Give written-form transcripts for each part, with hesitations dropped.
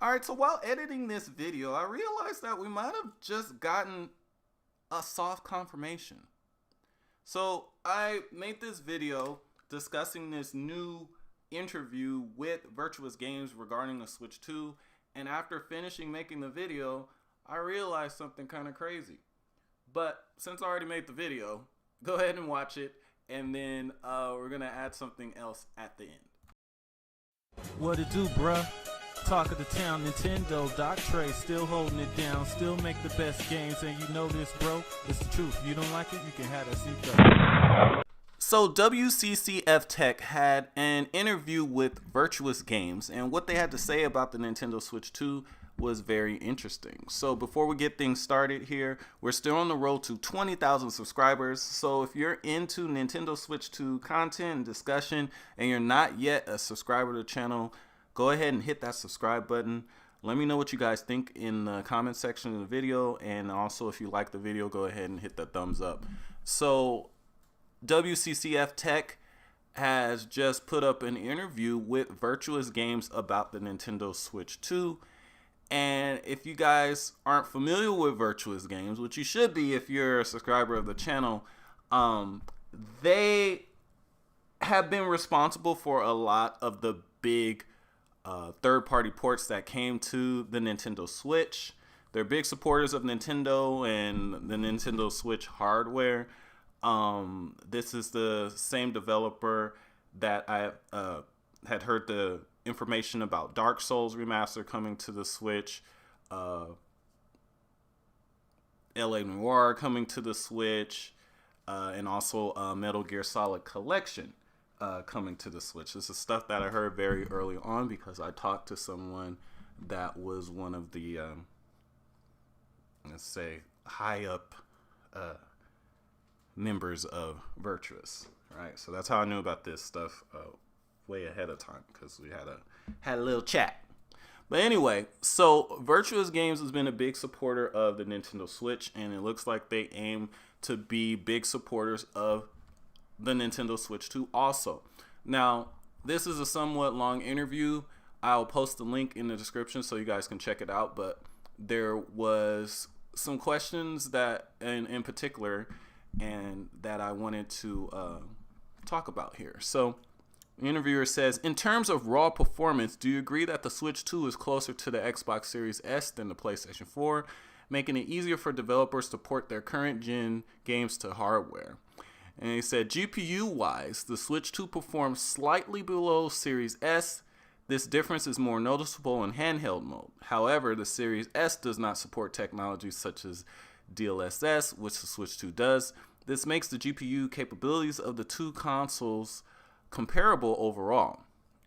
Alright, so while editing this video, I realized that we might have just gotten a soft confirmation. So I made this video discussing this new interview with Virtuous Games regarding the Switch 2, and after finishing making the video, I realized something kind of crazy. But since I already made the video, go ahead and watch it, and then we're gonna add something else at the end. What it do, bruh? Talk of the town, Nintendo, Doc Trey, still holding it down, still make the best games, and you know this, bro. It's the truth. If you don't like it, you can have that seatbelt. So WCCF Tech had an interview with Virtuous Games, and what they had to say about the Nintendo Switch 2 was very interesting. So before we get things started here, we're still on the road to 20,000 subscribers. So if you're into Nintendo Switch 2 content and discussion and you're not yet a subscriber to the channel, go ahead and hit that subscribe button. Let me know what you guys think in the comment section of the video, and also if you like the video, go ahead and hit the thumbs up. So WCCF Tech has just put up an interview with Virtuous Games about the Nintendo Switch 2. And if you guys aren't familiar with Virtuous Games, which you should be if you're a subscriber of the channel, they have been responsible for a lot of the big third-party ports that came to the Nintendo Switch. They're big supporters of Nintendo and the Nintendo Switch hardware. This is the same developer that I had heard the information about Dark Souls Remaster coming to the Switch, LA Noire coming to the Switch, and also Metal Gear Solid Collection coming to the Switch. This is stuff that I heard very early on because I talked to someone that was one of the, let's say, high up members of Virtuous, right? So that's how I knew about this stuff way ahead of time, because we had a little chat. But anyway, so Virtuous Games has been a big supporter of the Nintendo Switch, and it looks like they aim to be big supporters of the Nintendo Switch 2 also. Now, this is a somewhat long interview. I'll post the link in the description so you guys can check it out, but there was some questions that in particular and that I wanted to talk about here. So the interviewer says, in terms of raw performance, do you agree that the Switch 2 is closer to the Xbox Series S than the PlayStation 4, making it easier for developers to port their current gen games to hardware? And he said, GPU-wise, the Switch 2 performs slightly below Series S. This difference is more noticeable in handheld mode. However, the Series S does not support technologies such as DLSS, which the Switch 2 does. This makes the GPU capabilities of the two consoles comparable overall.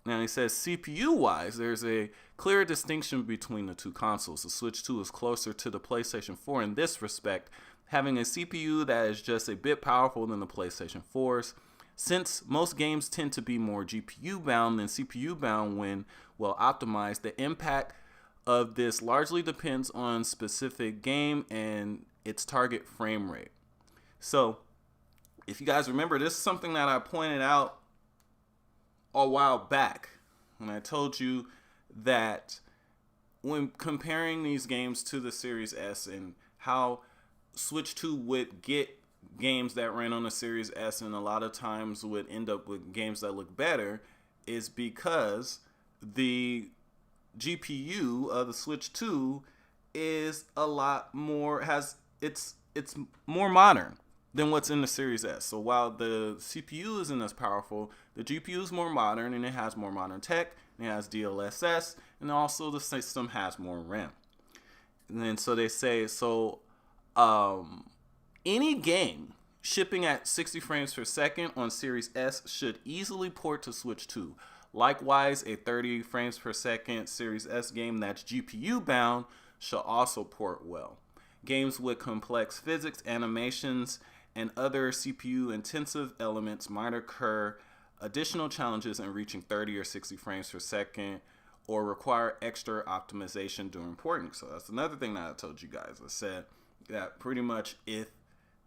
Now he says CPU-wise, there's a clear distinction between the two consoles. The Switch 2 is closer to the PlayStation 4 in this respect, having a CPU that is just a bit powerful than the PlayStation 4's. Since most games tend to be more GPU bound than CPU bound when well optimized, the impact of this largely depends on specific game and its target frame rate. So if you guys remember, this is something that I pointed out a while back when I told you that when comparing these games to the Series S and how Switch 2 would get games that ran on the Series S and a lot of times would end up with games that look better, is because the GPU of the Switch 2 is a lot more, it's more modern than what's in the Series S. So while the CPU isn't as powerful, the GPU is more modern and it has more modern tech, and it has DLSS, and also the system has more RAM. And then so they say, so any game shipping at 60 frames per second on Series S should easily port to Switch 2. Likewise, a 30 frames per second Series S game that's GPU bound should also port well. Games with complex physics, animations, and other CPU intensive elements might incur additional challenges in reaching 30 or 60 frames per second or require extra optimization during porting. So that's another thing that I told you guys. I said that pretty much if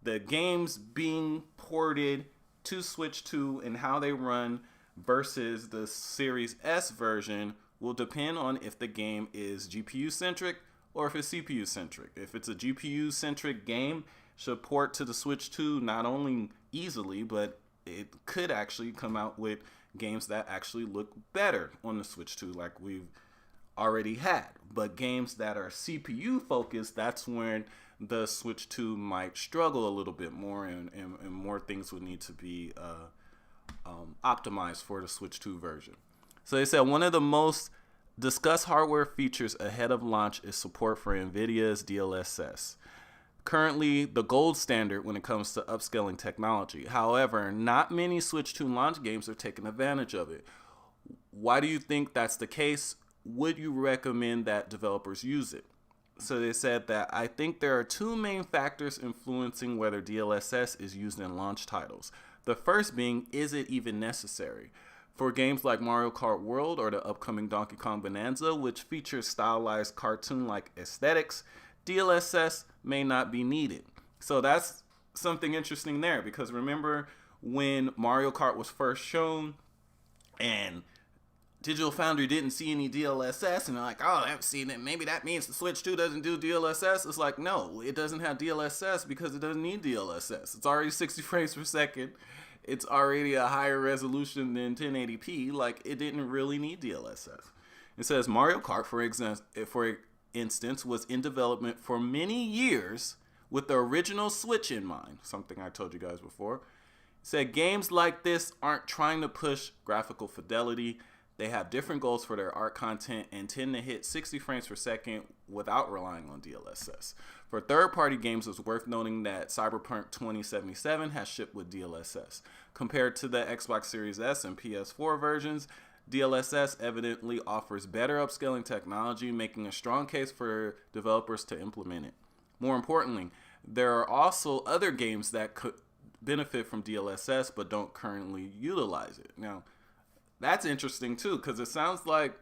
the games being ported to Switch 2 and how they run versus the Series S version will depend on if the game is GPU centric or if it's CPU centric. If it's a GPU centric game, should port to the Switch 2 not only easily, but it could actually come out with games that actually look better on the Switch 2 like we've already had. But games that are CPU focused, that's when the Switch 2 might struggle a little bit more, and more things would need to be optimized for the Switch 2 version. So they said one of the most discussed hardware features ahead of launch is support for Nvidia's DLSS. Currently the gold standard when it comes to upscaling technology. However, not many Switch 2 launch games are taking advantage of it. Why do you think that's the case? Would you recommend that developers use it? So they said that I think there are two main factors influencing whether DLSS is used in launch titles. The first being, is it even necessary? For games like Mario Kart World or the upcoming Donkey Kong Bonanza, which features stylized cartoon-like aesthetics, DLSS may not be needed. So that's something interesting there, because remember when Mario Kart was first shown and Digital Foundry didn't see any DLSS, and they're like, oh, I haven't seen it. Maybe that means the Switch 2 doesn't do DLSS. It's like, no, it doesn't have DLSS because it doesn't need DLSS. It's already 60 frames per second. It's already a higher resolution than 1080p. Like, it didn't really need DLSS. It says Mario Kart, for instance, was in development for many years with the original Switch in mind, something I told you guys before. It said games like this aren't trying to push graphical fidelity. They have different goals for their art content and tend to hit 60 frames per second without relying on DLSS. For third-party games, it's worth noting that Cyberpunk 2077 has shipped with DLSS. Compared to the Xbox Series S and PS4 versions, DLSS evidently offers better upscaling technology, making a strong case for developers to implement it. More importantly, there are also other games that could benefit from DLSS but don't currently utilize it. Now, that's interesting too, because it sounds like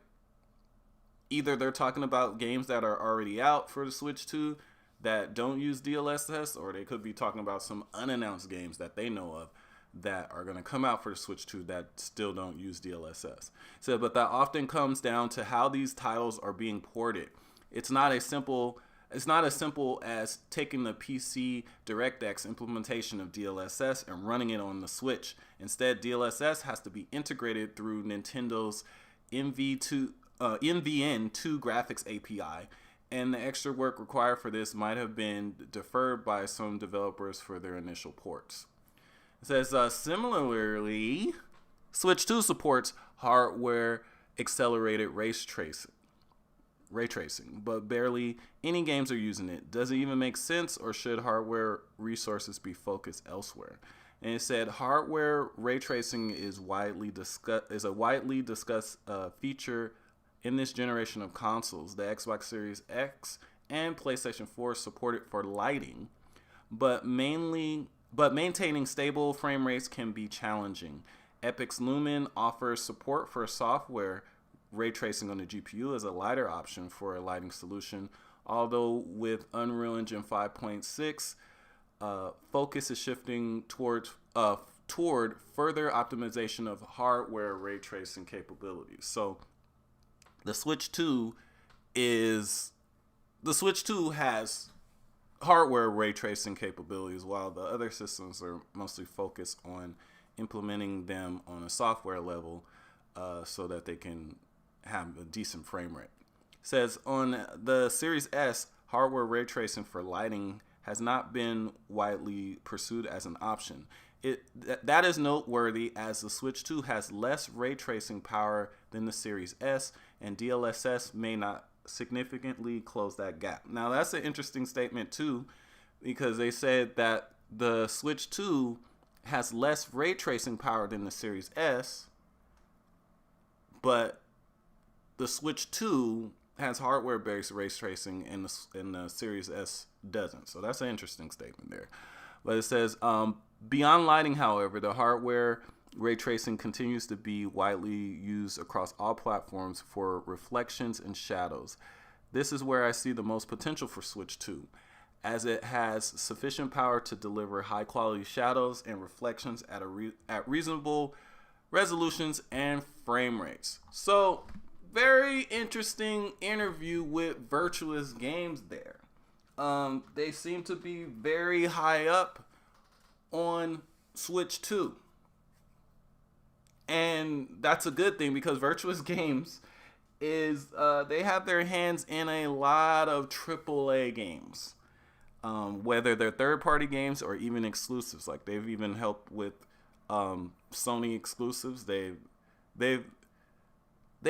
either they're talking about games that are already out for the Switch 2 that don't use DLSS, or they could be talking about some unannounced games that they know of that are going to come out for the Switch 2 that still don't use DLSS. So, but that often comes down to how these titles are being ported. It's not as simple as taking the PC DirectX implementation of DLSS and running it on the Switch. Instead, DLSS has to be integrated through Nintendo's NVN2 graphics API, and the extra work required for this might have been deferred by some developers for their initial ports. It says, similarly, Switch 2 supports hardware accelerated ray tracing, but barely any games are using it. Does it even make sense, or should hardware resources be focused elsewhere? And it said hardware ray tracing is a widely discussed feature in this generation of consoles. The Xbox Series X and PlayStation 4 support it for lighting, but maintaining stable frame rates can be challenging. Epic's Lumen offers support for software ray tracing on the GPU as a lighter option for a lighting solution, although with Unreal Engine 5.6, focus is shifting toward further optimization of hardware ray tracing capabilities. So the Switch 2 has hardware ray tracing capabilities, while the other systems are mostly focused on implementing them on a software level so that they can have a decent frame rate. It says on the Series S, hardware ray tracing for lighting has not been widely pursued as an option. That is noteworthy, as the Switch 2 has less ray tracing power than the Series S, and DLSS may not significantly close that gap. Now, that's an interesting statement too, because they said that the Switch 2 has less ray tracing power than the Series S, but the Switch 2 has hardware-based ray tracing, and the Series S doesn't. So that's an interesting statement there. But it says, beyond lighting, however, the hardware ray tracing continues to be widely used across all platforms for reflections and shadows. This is where I see the most potential for Switch 2, as it has sufficient power to deliver high-quality shadows and reflections at reasonable resolutions and frame rates. So very interesting interview with Virtuous Games there. They seem to be very high up on Switch 2. And that's a good thing because Virtuous Games is they have their hands in a lot of AAA games, whether they're third-party games or even exclusives. Like they've even helped with Sony exclusives. They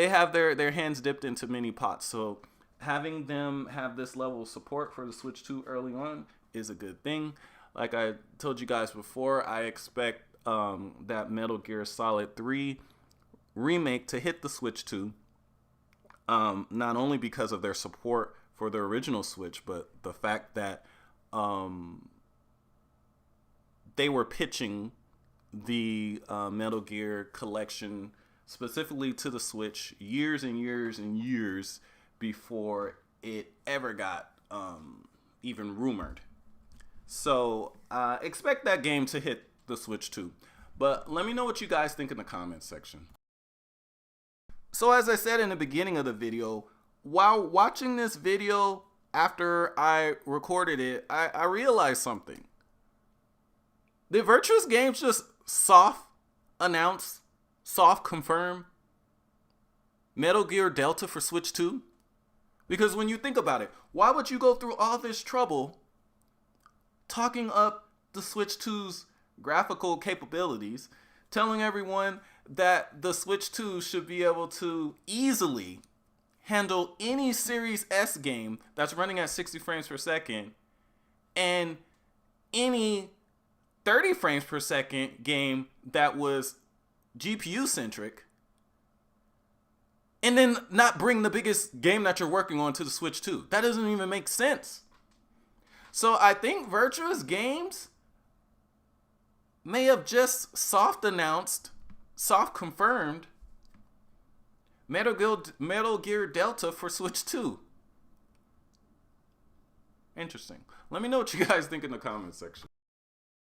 have their hands dipped into many pots. So having them have this level of support for the Switch 2 early on is a good thing. Like I told you guys before, I expect that Metal Gear Solid 3 remake to hit the Switch 2, not only because of their support for the original Switch, but the fact that they were pitching the Metal Gear collection specifically to the Switch years and years and years before it ever got even rumored. So expect that game to hit the Switch 2. But let me know what you guys think in the comments section. So as I said in the beginning of the video, while watching this video after I recorded it, I realized something. Did Virtuous Games just soft announce, soft confirm Metal Gear Delta for Switch 2? Because when you think about it, why would you go through all this trouble talking up the Switch 2's graphical capabilities, telling everyone that the Switch 2 should be able to easily handle any Series S game that's running at 60 frames per second and any 30 frames per second game that was GPU centric, and then not bring the biggest game that you're working on to the Switch 2? That doesn't even make sense. So I think Virtuous Games may have just soft announced, soft confirmed Metal Gear Delta for Switch 2. Interesting. Let me know what you guys think in the comments section.